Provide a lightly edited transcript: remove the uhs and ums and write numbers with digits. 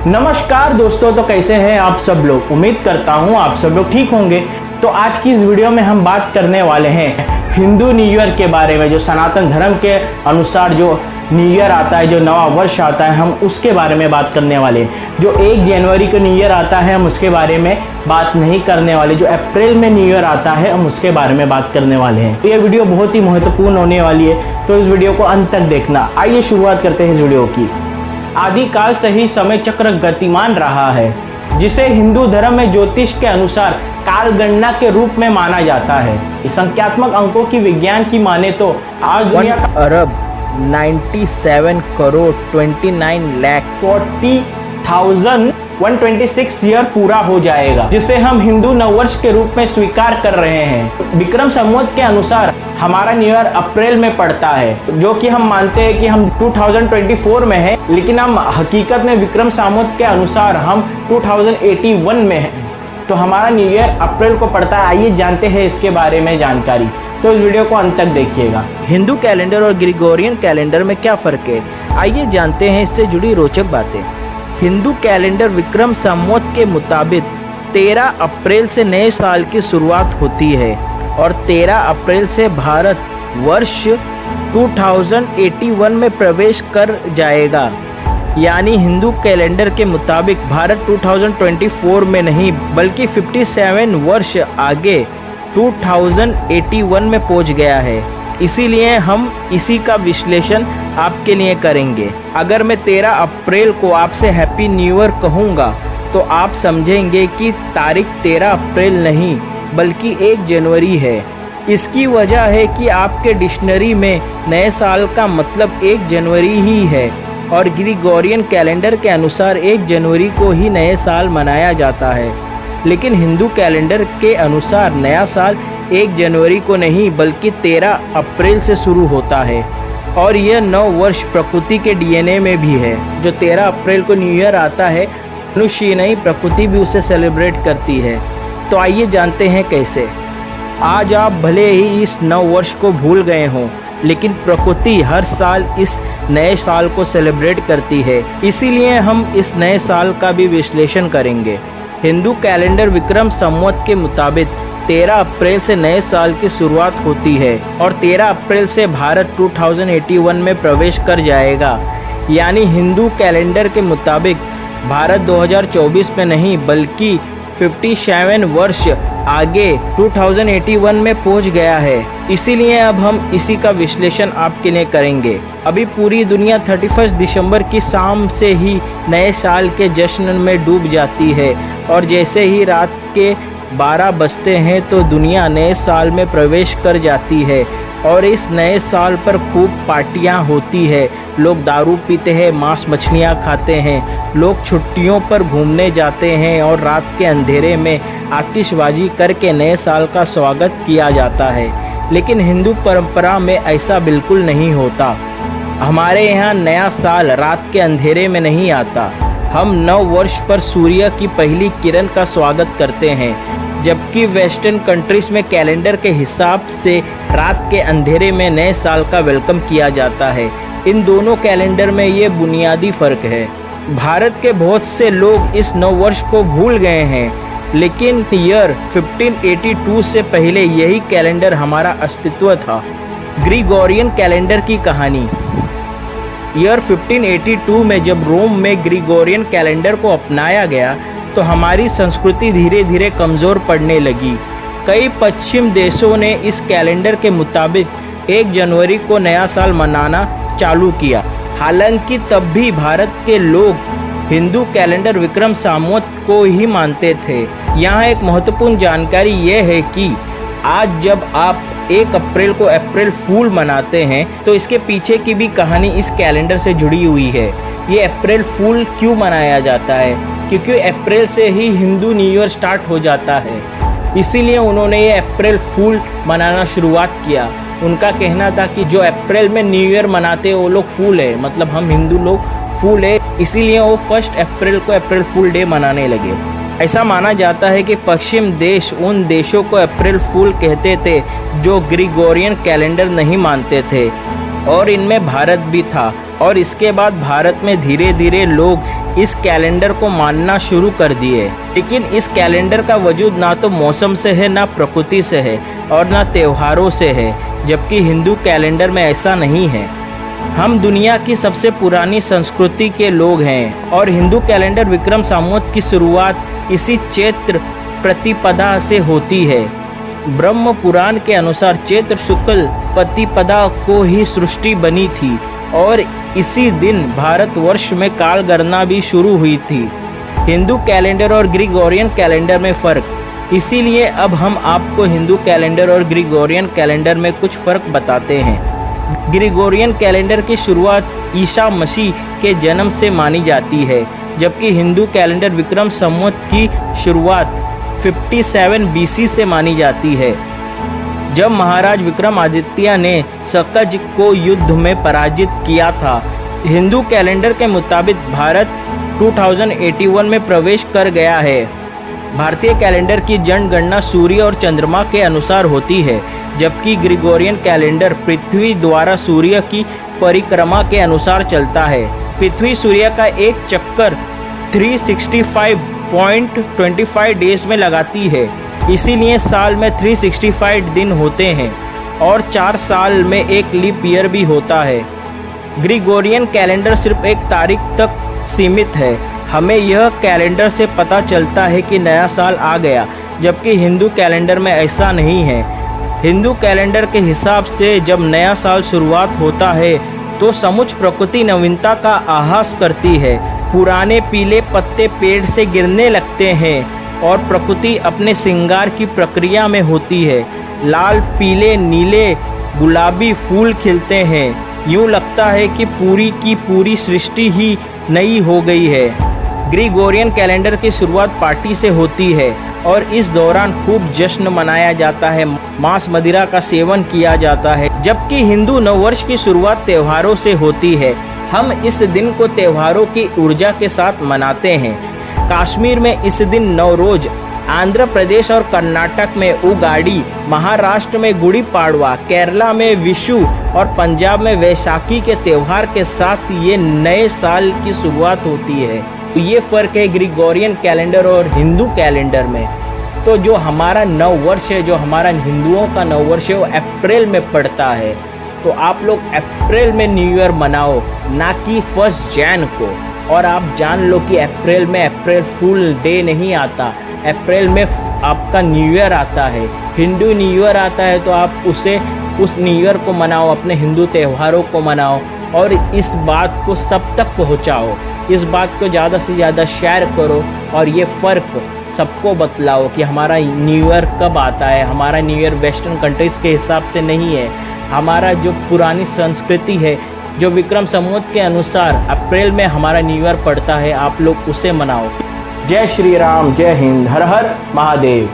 नमस्कार दोस्तों, तो कैसे हैं आप सब लोग। उम्मीद करता हूं आप सब लोग ठीक होंगे। तो आज की इस वीडियो में हम बात करने वाले हैं हिंदू न्यू ईयर के बारे में। जो सनातन धर्म के अनुसार जो न्यू ईयर आता है, जो नवा वर्ष आता है, हम उसके बारे में बात करने वाले हैं। जो 1 जनवरी को न्यू ईयर आता है, हम उसके बारे में बात नहीं करने वाले। जो अप्रैल में न्यू ईयर आता है, हम उसके बारे में बात करने वाले हैं। तो ये वीडियो बहुत ही महत्वपूर्ण होने वाली है, तो इस वीडियो को अंत तक देखना। आइए शुरुआत करते हैं इस वीडियो की। आदिकाल से ही समय चक्र गतिमान रहा है, जिसे हिंदू धर्म में ज्योतिष के अनुसार काल गणना के रूप में माना जाता है। संख्यात्मक अंकों की विज्ञान की माने तो आज दुनिया का 1,97,29,40,126 ईयर पूरा हो जाएगा, जिसे हम हिंदू नववर्ष के रूप में स्वीकार कर रहे हैं। विक्रम संवत के अनुसार हमारा न्यू ईयर अप्रैल में पड़ता है, जो कि हम मानते हैं कि हम 2024 में है, लेकिन हम हकीकत में विक्रम संवत के अनुसार हम 2081 में है। तो हमारा न्यू ईयर अप्रैल को पड़ता है। आइए जानते हैं इसके बारे में जानकारी, तो इस वीडियो को अंत तक देखिएगा। हिंदू कैलेंडर और ग्रिगोरियन कैलेंडर में क्या फ़र्क है, आइए जानते हैं इससे जुड़ी रोचक बातें। हिंदू कैलेंडर विक्रम संवत के मुताबिक 13 अप्रैल से नए साल की शुरुआत होती है और 13 अप्रैल से भारत वर्ष 2081 में प्रवेश कर जाएगा। यानी हिंदू कैलेंडर के मुताबिक भारत 2024 में नहीं बल्कि 57 वर्ष आगे 2081 में पहुंच गया है। इसीलिए हम इसी का विश्लेषण आपके लिए करेंगे। अगर मैं 13 अप्रैल को आपसे हैप्पी न्यू ईयर कहूँगा तो आप समझेंगे कि तारीख 13 अप्रैल नहीं बल्कि 1 जनवरी है। इसकी वजह है कि आपके डिक्शनरी में नए साल का मतलब 1 जनवरी ही है और ग्रिगोरियन कैलेंडर के अनुसार 1 जनवरी को ही नए साल मनाया जाता है। लेकिन हिंदू कैलेंडर के अनुसार नया साल 1 जनवरी को नहीं बल्कि 13 अप्रैल से शुरू होता है और यह नव वर्ष प्रकृति के डीएनए में भी है। जो 13 अप्रैल को न्यू ईयर आता है, मनुष्य ही नहीं प्रकृति भी उसे सेलिब्रेट करती है। तो आइए जानते हैं कैसे। आज आप भले ही इस नव वर्ष को भूल गए हों, लेकिन प्रकृति हर साल इस नए साल को सेलिब्रेट करती है। इसीलिए हम इस नए साल का भी विश्लेषण करेंगे। हिंदू कैलेंडर विक्रम संवत के मुताबिक 13 अप्रैल से नए साल की शुरुआत होती है और 13 अप्रैल से भारत 2081 में प्रवेश कर जाएगा। यानी हिंदू कैलेंडर के मुताबिक भारत 2024 में नहीं बल्कि 57 वर्ष आगे 2081 में पहुंच गया है। इसीलिए अब हम इसी का विश्लेषण आपके लिए करेंगे। अभी पूरी दुनिया 31 दिसंबर की शाम से ही नए साल के जश्न में डूब जाती है और जैसे ही रात के 12 बजते हैं तो दुनिया नए साल में प्रवेश कर जाती है और इस नए साल पर खूब पार्टियां होती है। लोग दारू पीते हैं, मांस मछलियां खाते हैं, लोग छुट्टियों पर घूमने जाते हैं और रात के अंधेरे में आतिशबाजी करके नए साल का स्वागत किया जाता है। लेकिन हिंदू परंपरा में ऐसा बिल्कुल नहीं होता। हमारे यहाँ नया साल रात के अंधेरे में नहीं आता। हम नव वर्ष पर सूर्य की पहली किरण का स्वागत करते हैं, जबकि वेस्टर्न कंट्रीज में कैलेंडर के हिसाब से रात के अंधेरे में नए साल का वेलकम किया जाता है। इन दोनों कैलेंडर में ये बुनियादी फ़र्क है। भारत के बहुत से लोग इस नव वर्ष को भूल गए हैं, लेकिन ईयर 1582 से पहले यही कैलेंडर हमारा अस्तित्व था। ग्रिगोरियन कैलेंडर की कहानी। ईयर 1582 में जब रोम में ग्रिगोरियन कैलेंडर को अपनाया गया तो हमारी संस्कृति धीरे धीरे कमज़ोर पड़ने लगी। कई पश्चिम देशों ने इस कैलेंडर के मुताबिक 1 जनवरी को नया साल मनाना चालू किया। हालांकि तब भी भारत के लोग हिंदू कैलेंडर विक्रम संवत को ही मानते थे। यहाँ एक महत्वपूर्ण जानकारी यह है कि आज जब आप 1 अप्रैल को अप्रैल फूल मनाते हैं तो इसके पीछे की भी कहानी इस कैलेंडर से जुड़ी हुई है। ये अप्रैल फूल क्यों मनाया जाता है? क्योंकि अप्रैल से ही हिंदू न्यू ईयर स्टार्ट हो जाता है, इसीलिए उन्होंने ये अप्रैल फूल मनाना शुरुआत किया। उनका कहना था कि जो अप्रैल में न्यू ईयर मनाते वो लोग फूल है, मतलब हम हिंदू लोग फूल है, इसीलिए वो 1 अप्रैल को अप्रैल फूल डे मनाने लगे। ऐसा माना जाता है कि पश्चिम देश उन देशों को अप्रैल फूल कहते थे जो ग्रिगोरियन कैलेंडर नहीं मानते थे और इनमें भारत भी था। और इसके बाद भारत में धीरे धीरे लोग इस कैलेंडर को मानना शुरू कर दिए। लेकिन इस कैलेंडर का वजूद ना तो मौसम से है, ना प्रकृति से है और ना त्योहारों से है, जबकि हिंदू कैलेंडर में ऐसा नहीं है। हम दुनिया की सबसे पुरानी संस्कृति के लोग हैं और हिंदू कैलेंडर विक्रम संवत की शुरुआत इसी चैत्र प्रतिपदा से होती है। ब्रह्म पुराण के अनुसार चैत्र शुक्ल प्रतिपदा को ही सृष्टि बनी थी और इसी दिन भारतवर्ष में काल गणना भी शुरू हुई थी। हिंदू कैलेंडर और ग्रिगोरियन कैलेंडर में फ़र्क, इसीलिए अब हम आपको हिंदू कैलेंडर और ग्रिगोरियन कैलेंडर में कुछ फ़र्क बताते हैं। ग्रिगोरियन कैलेंडर की शुरुआत ईसा मसीह के जन्म से मानी जाती है, जबकि हिंदू कैलेंडर विक्रम संवत की शुरुआत 57 BC से मानी जाती है, जब महाराज विक्रमादित्य ने सकज को युद्ध में पराजित किया था। हिंदू कैलेंडर के मुताबिक भारत 2081 में प्रवेश कर गया है। भारतीय कैलेंडर की जनगणना सूर्य और चंद्रमा के अनुसार होती है, जबकि ग्रिगोरियन कैलेंडर पृथ्वी द्वारा सूर्य की परिक्रमा के अनुसार चलता है। पृथ्वी सूर्य का एक चक्कर 365.25 डेज में लगाती है, इसीलिए साल में 365 दिन होते हैं और 4 साल में एक लीप ईयर भी होता है। ग्रिगोरियन कैलेंडर सिर्फ एक तारीख तक सीमित है। हमें यह कैलेंडर से पता चलता है कि नया साल आ गया, जबकि हिंदू कैलेंडर में ऐसा नहीं है। हिंदू कैलेंडर के हिसाब से जब नया साल शुरुआत होता है तो समुच प्रकृति नवीनता का आभास करती है। पुराने पीले पत्ते पेड़ से गिरने लगते हैं और प्रकृति अपने श्रृंगार की प्रक्रिया में होती है। लाल, पीले, नीले, गुलाबी फूल खिलते हैं। यूँ लगता है कि पूरी की पूरी सृष्टि ही नई हो गई है। ग्रिगोरियन कैलेंडर की शुरुआत पार्टी से होती है और इस दौरान खूब जश्न मनाया जाता है, मांस मदिरा का सेवन किया जाता है, जबकि हिंदू नववर्ष की शुरुआत त्योहारों से होती है। हम इस दिन को त्योहारों की ऊर्जा के साथ मनाते हैं। कश्मीर में इस दिन नवरोज, आंध्र प्रदेश और कर्नाटक में उगाड़ी, महाराष्ट्र में गुड़ी पाड़वा, केरला में विशु और पंजाब में वैशाखी के त्यौहार के साथ ये नए साल की शुरुआत होती है। तो ये फ़र्क है ग्रिगोरियन कैलेंडर और हिंदू कैलेंडर में। तो जो हमारा नव वर्ष है, जो हमारा हिंदुओं का नव वर्ष है, वो अप्रैल में पड़ता है। तो आप लोग अप्रैल में न्यू ईयर मनाओ, ना कि 1 जनवरी को। और आप जान लो कि अप्रैल में अप्रैल फूल डे नहीं आता, अप्रैल में आपका न्यू ईयर आता है। हिंदू न्यू ईयर आता है तो आप उस न्यू ईयर को मनाओ, अपने हिंदू त्योहारों को मनाओ और इस बात को सब तक पहुंचाओ। इस बात को ज़्यादा से ज़्यादा शेयर करो और ये फ़र्क सबको बतलाओ कि हमारा न्यू ईयर कब आता है। हमारा न्यू ईयर वेस्टर्न कंट्रीज़ के हिसाब से नहीं है। हमारा जो पुरानी संस्कृति है, जो विक्रम संवत के अनुसार अप्रैल में हमारा न्यू ईयर पड़ता है, आप लोग उसे मनाओ। जय श्री राम, जय हिंद, हर हर महादेव।